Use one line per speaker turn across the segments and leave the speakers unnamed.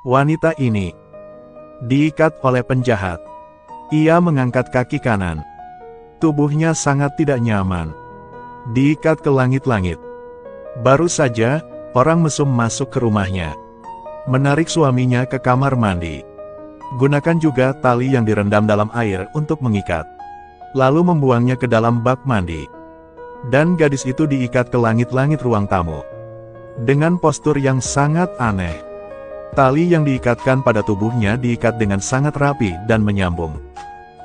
Wanita ini diikat oleh penjahat. Ia mengangkat kaki kanan. Tubuhnya sangat tidak nyaman. Diikat ke langit-langit. Baru saja, orang mesum masuk ke rumahnya. Menarik suaminya ke kamar mandi. Gunakan juga tali yang direndam dalam air untuk mengikat. Lalu membuangnya ke dalam bak mandi. Dan gadis itu diikat ke langit-langit ruang tamu. Dengan postur yang sangat aneh. Tali yang diikatkan pada tubuhnya diikat dengan sangat rapi dan menyambung.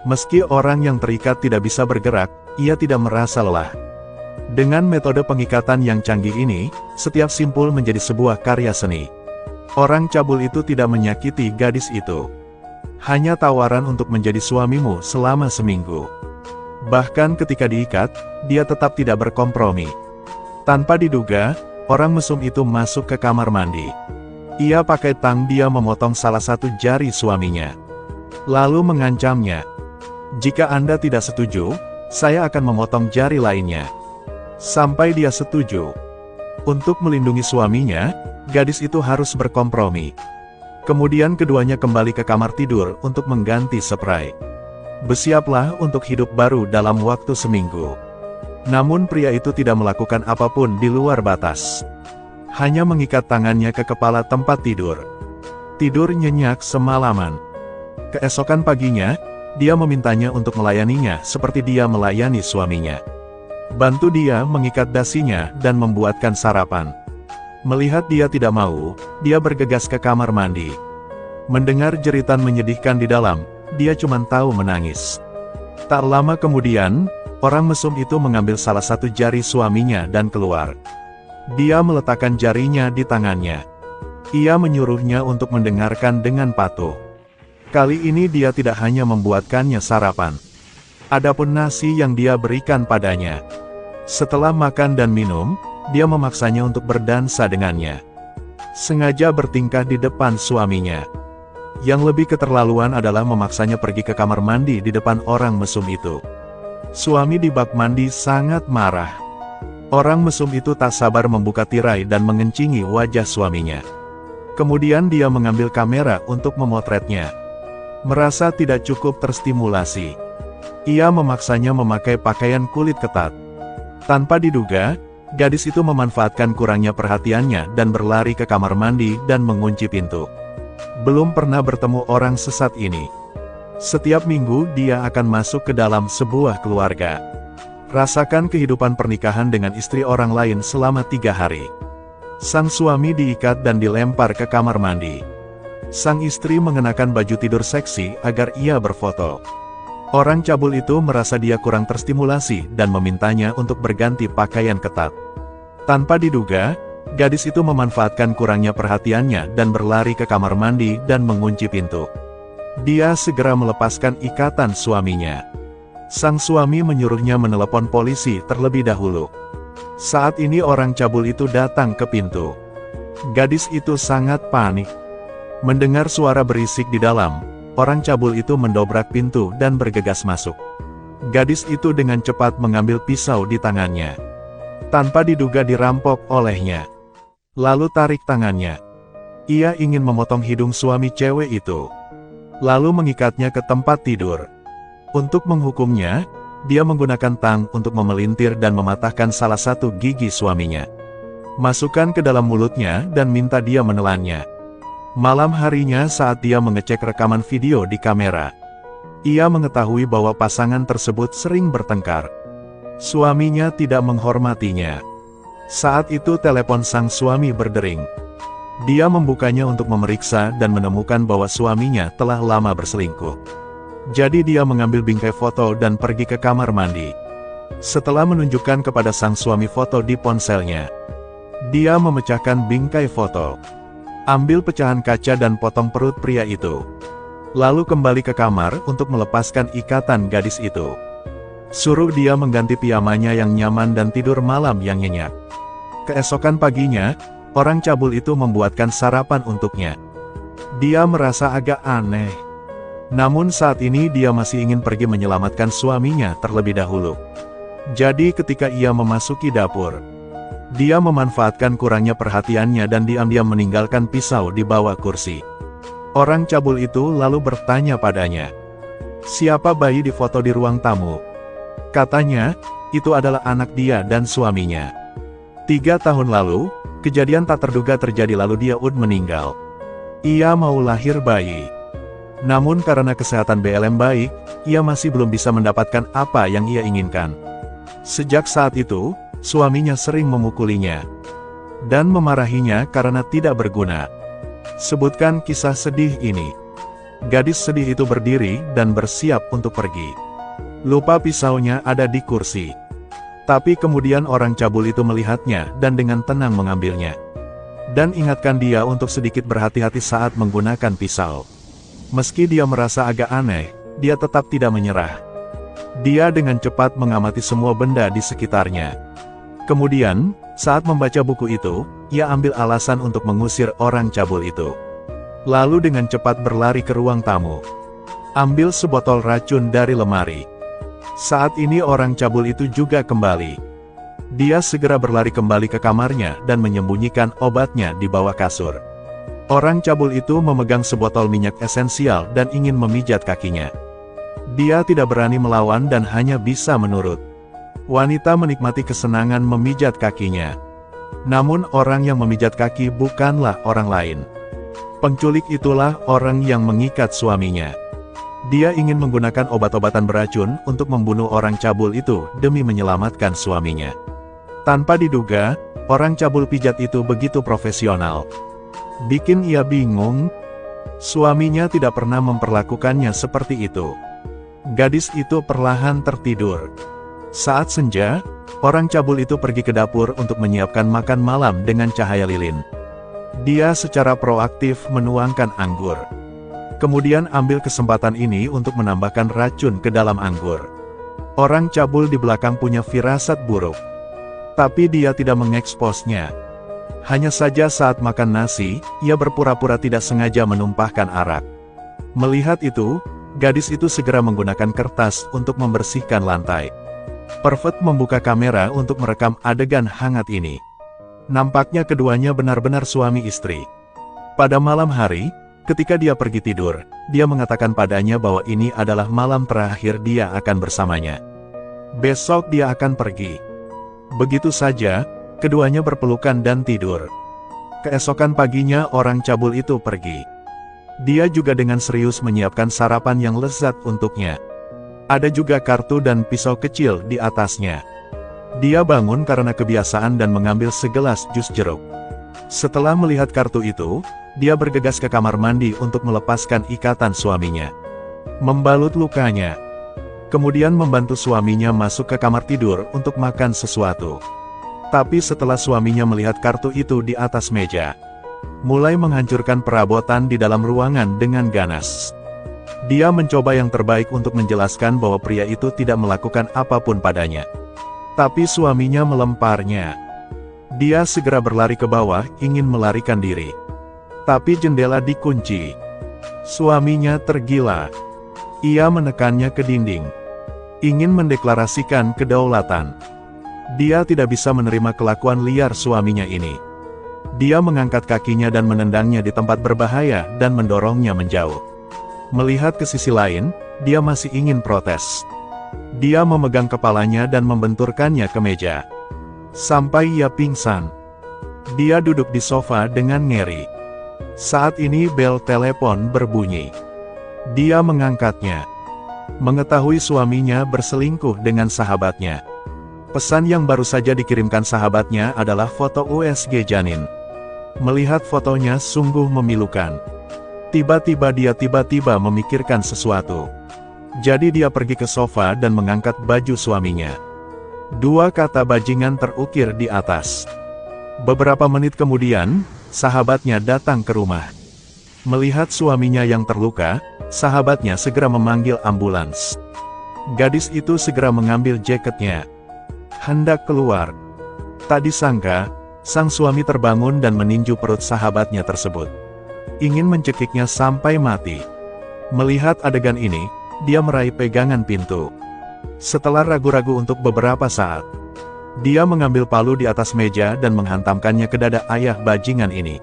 Meski orang yang terikat tidak bisa bergerak, ia tidak merasa lelah. Dengan metode pengikatan yang canggih ini, setiap simpul menjadi sebuah karya seni. Orang cabul itu tidak menyakiti gadis itu. Hanya tawaran untuk menjadi suamimu selama seminggu. Bahkan ketika diikat, dia tetap tidak berkompromi. Tanpa diduga, orang mesum itu masuk ke kamar mandi. Ia pakai tang dia memotong salah satu jari suaminya. Lalu mengancamnya. Jika Anda tidak setuju, saya akan memotong jari lainnya. Sampai dia setuju. Untuk melindungi suaminya, gadis itu harus berkompromi. Kemudian keduanya kembali ke kamar tidur untuk mengganti spray. Bersiaplah untuk hidup baru dalam waktu seminggu. Namun pria itu tidak melakukan apapun di luar batas. Hanya mengikat tangannya ke kepala tempat tidur. Tidur nyenyak semalaman. Keesokan paginya, dia memintanya untuk melayaninya seperti dia melayani suaminya. Bantu dia mengikat dasinya dan membuatkan sarapan. Melihat dia tidak mau, dia bergegas ke kamar mandi. Mendengar jeritan menyedihkan di dalam, dia cuma tahu menangis. Tak lama kemudian, orang mesum itu mengambil salah satu jari suaminya dan keluar. Dia meletakkan jarinya di tangannya. Ia menyuruhnya untuk mendengarkan dengan patuh. Kali ini dia tidak hanya membuatkannya sarapan. Adapun nasi yang dia berikan padanya. Setelah makan dan minum, dia memaksanya untuk berdansa dengannya. Sengaja bertingkah di depan suaminya. Yang lebih keterlaluan adalah memaksanya pergi ke kamar mandi di depan orang mesum itu. Suami di bak mandi sangat marah. Orang mesum itu tak sabar membuka tirai dan mengencingi wajah suaminya. Kemudian dia mengambil kamera untuk memotretnya. Merasa tidak cukup terstimulasi. Ia memaksanya memakai pakaian kulit ketat. Tanpa diduga, gadis itu memanfaatkan kurangnya perhatiannya dan berlari ke kamar mandi dan mengunci pintu. Belum pernah bertemu orang sesat ini. Setiap minggu dia akan masuk ke dalam sebuah keluarga. Rasakan kehidupan pernikahan dengan istri orang lain selama 3 hari. Sang suami diikat dan dilempar ke kamar mandi. Sang istri mengenakan baju tidur seksi agar ia berfoto. Orang cabul itu merasa dia kurang terstimulasi dan memintanya untuk berganti pakaian ketat. Tanpa diduga, gadis itu memanfaatkan kurangnya perhatiannya dan berlari ke kamar mandi dan mengunci pintu. Dia segera melepaskan ikatan suaminya. Sang suami menyuruhnya menelepon polisi terlebih dahulu. Saat ini orang cabul itu datang ke pintu. Gadis itu sangat panik. Mendengar suara berisik di dalam, orang cabul itu mendobrak pintu dan bergegas masuk. Gadis itu dengan cepat mengambil pisau di tangannya. Tanpa diduga dirampok olehnya. Lalu tarik tangannya. Ia ingin memotong hidung suami cewek itu. Lalu mengikatnya ke tempat tidur. Untuk menghukumnya, dia menggunakan tang untuk memelintir dan mematahkan salah satu gigi suaminya. Masukkan ke dalam mulutnya dan minta dia menelannya. Malam harinya saat dia mengecek rekaman video di kamera, ia mengetahui bahwa pasangan tersebut sering bertengkar. Suaminya tidak menghormatinya. Saat itu telepon sang suami berdering. Dia membukanya untuk memeriksa dan menemukan bahwa suaminya telah lama berselingkuh. Jadi dia mengambil bingkai foto dan pergi ke kamar mandi. Setelah menunjukkan kepada sang suami foto di ponselnya, dia memecahkan bingkai foto. Ambil pecahan kaca dan potong perut pria itu. Lalu kembali ke kamar untuk melepaskan ikatan gadis itu. Suruh dia mengganti piyamanya yang nyaman dan tidur malam yang nyenyak. Keesokan paginya, orang cabul itu membuatkan sarapan untuknya. Dia merasa agak aneh. Namun saat ini dia masih ingin pergi menyelamatkan suaminya terlebih dahulu. Jadi ketika ia memasuki dapur, dia memanfaatkan kurangnya perhatiannya dan diam-diam meninggalkan pisau di bawah kursi. Orang cabul itu lalu bertanya padanya, "Siapa bayi di foto di ruang tamu?" Katanya, itu adalah anak dia dan suaminya. 3 tahun lalu, kejadian tak terduga terjadi lalu dia meninggal. Ia mau lahir bayi. Namun karena kesehatan BLM baik, ia masih belum bisa mendapatkan apa yang ia inginkan. Sejak saat itu, suaminya sering memukulinya dan memarahinya karena tidak berguna. Sebutkan kisah sedih ini. Gadis sedih itu berdiri dan bersiap untuk pergi. Lupa pisaunya ada di kursi. Tapi kemudian orang cabul itu melihatnya dan dengan tenang mengambilnya. Dan ingatkan dia untuk sedikit berhati-hati saat menggunakan pisau. Meski dia merasa agak aneh, dia tetap tidak menyerah. Dia dengan cepat mengamati semua benda di sekitarnya. Kemudian, saat membaca buku itu, ia ambil alasan untuk mengusir orang cabul itu. Lalu dengan cepat berlari ke ruang tamu. Ambil sebotol racun dari lemari. Saat ini orang cabul itu juga kembali. Dia segera berlari kembali ke kamarnya dan menyembunyikan obatnya di bawah kasur. Orang cabul itu memegang sebotol minyak esensial dan ingin memijat kakinya. Dia tidak berani melawan dan hanya bisa menurut. Wanita menikmati kesenangan memijat kakinya. Namun orang yang memijat kaki bukanlah orang lain. Penculik itulah orang yang mengikat suaminya. Dia ingin menggunakan obat-obatan beracun untuk membunuh orang cabul itu demi menyelamatkan suaminya. Tanpa diduga, orang cabul pijat itu begitu profesional. Bikin ia bingung. Suaminya tidak pernah memperlakukannya seperti itu. Gadis itu perlahan tertidur. Saat senja, orang cabul itu pergi ke dapur untuk menyiapkan makan malam dengan cahaya lilin. Dia secara proaktif menuangkan anggur. Kemudian ambil kesempatan ini untuk menambahkan racun ke dalam anggur. Orang cabul di belakang punya firasat buruk. Tapi dia tidak mengeksposnya. Hanya saja saat makan nasi, ia berpura-pura tidak sengaja menumpahkan arak. Melihat itu, gadis itu segera menggunakan kertas untuk membersihkan lantai. Perfect membuka kamera untuk merekam adegan hangat ini. Nampaknya keduanya benar-benar suami istri. Pada malam hari, ketika dia pergi tidur, dia mengatakan padanya bahwa ini adalah malam terakhir dia akan bersamanya. Besok dia akan pergi. Begitu saja, keduanya berpelukan dan tidur. Keesokan paginya orang cabul itu pergi. Dia juga dengan serius menyiapkan sarapan yang lezat untuknya. Ada juga kartu dan pisau kecil di atasnya. Dia bangun karena kebiasaan dan mengambil segelas jus jeruk. Setelah melihat kartu itu, dia bergegas ke kamar mandi untuk melepaskan ikatan suaminya. Membalut lukanya. Kemudian membantu suaminya masuk ke kamar tidur untuk makan sesuatu. Tapi setelah suaminya melihat kartu itu di atas meja, mulai menghancurkan perabotan di dalam ruangan dengan ganas. Dia mencoba yang terbaik untuk menjelaskan bahwa pria itu tidak melakukan apapun padanya. Tapi suaminya melemparnya. Dia segera berlari ke bawah, ingin melarikan diri. Tapi jendela dikunci. Suaminya tergila. Ia menekannya ke dinding. Ingin mendeklarasikan kedaulatan. Dia tidak bisa menerima kelakuan liar suaminya ini. Dia mengangkat kakinya dan menendangnya di tempat berbahaya dan mendorongnya menjauh. Melihat ke sisi lain, dia masih ingin protes. Dia memegang kepalanya dan membenturkannya ke meja. Sampai ia pingsan. Dia duduk di sofa dengan ngeri. Saat ini bel telepon berbunyi. Dia mengangkatnya. Mengetahui suaminya berselingkuh dengan sahabatnya. Pesan yang baru saja dikirimkan sahabatnya adalah foto USG janin. Melihat fotonya sungguh memilukan. Tiba-tiba dia memikirkan sesuatu. Jadi dia pergi ke sofa dan mengangkat baju suaminya. 2 kata bajingan terukir di atas. Beberapa menit kemudian, sahabatnya datang ke rumah. Melihat suaminya yang terluka, sahabatnya segera memanggil ambulans. Gadis itu segera mengambil jaketnya. Hendak keluar. Tak disangka, sang suami terbangun dan meninju perut sahabatnya tersebut. Ingin mencekiknya sampai mati. Melihat adegan ini, dia meraih pegangan pintu. Setelah ragu-ragu untuk beberapa saat, dia mengambil palu di atas meja dan menghantamkannya ke dada ayah bajingan ini.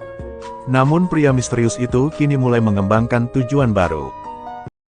Namun pria misterius itu kini mulai mengembangkan tujuan baru.